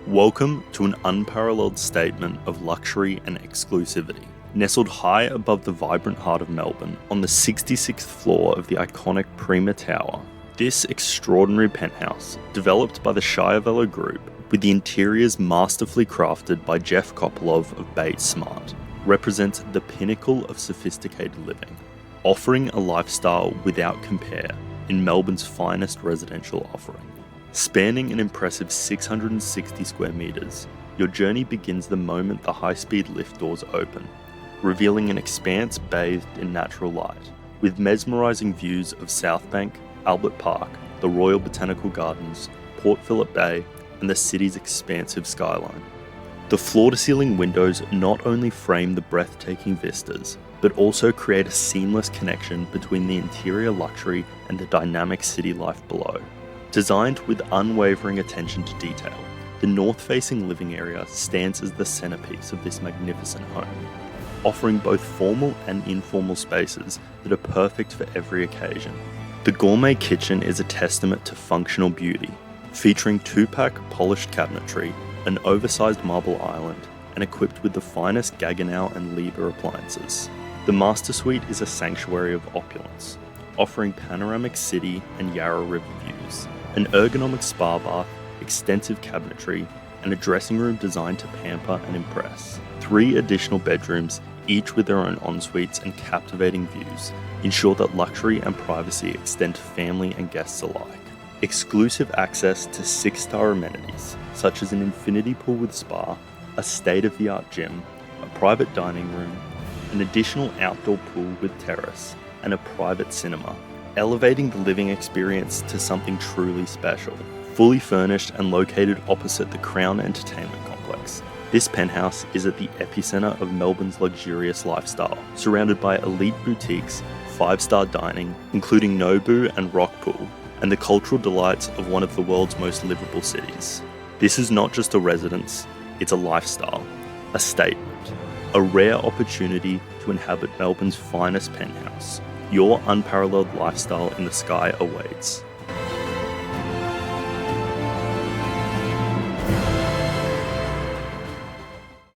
Welcome to an unparalleled statement of luxury and exclusivity. Nestled high above the vibrant heart of Melbourne, on the 66th floor of the iconic Prima Tower, this extraordinary penthouse, developed by the Shirevello Group, with the interiors masterfully crafted by Jeff Kopilov of Bates Smart, represents the pinnacle of sophisticated living, offering a lifestyle without compare in Melbourne's finest residential offering. Spanning an impressive 660 square metres, your journey begins the moment the high-speed lift doors open, revealing an expanse bathed in natural light, with mesmerising views of Southbank, Albert Park, the Royal Botanic Gardens, Port Phillip Bay, and the city's expansive skyline. The floor-to-ceiling windows not only frame the breathtaking vistas, but also create a seamless connection between the interior luxury and the dynamic city life below. Designed with unwavering attention to detail, the north-facing living area stands as the centerpiece of this magnificent home, offering both formal and informal spaces that are perfect for every occasion. The gourmet kitchen is a testament to functional beauty, featuring two-pack polished cabinetry, an oversized marble island, and equipped with the finest Gaggenau and Liebherr appliances. The master suite is a sanctuary of opulence, offering panoramic city and Yarra River views, an ergonomic spa bath, extensive cabinetry, and a dressing room designed to pamper and impress. 3 additional bedrooms, each with their own en-suites and captivating views, ensure that luxury and privacy extend to family and guests alike. Exclusive access to 6-star amenities, such as an infinity pool with spa, a state-of-the-art gym, a private dining room, an additional outdoor pool with terrace, and a private cinema, elevating the living experience to something truly special. Fully furnished and located opposite the Crown Entertainment Complex, this penthouse is at the epicenter of Melbourne's luxurious lifestyle, surrounded by elite boutiques, 5-star dining, including Nobu and Rock Pool, and the cultural delights of one of the world's most livable cities. This is not just a residence, it's a lifestyle, a statement, a rare opportunity to inhabit Melbourne's finest penthouse. Your unparalleled lifestyle in the sky awaits.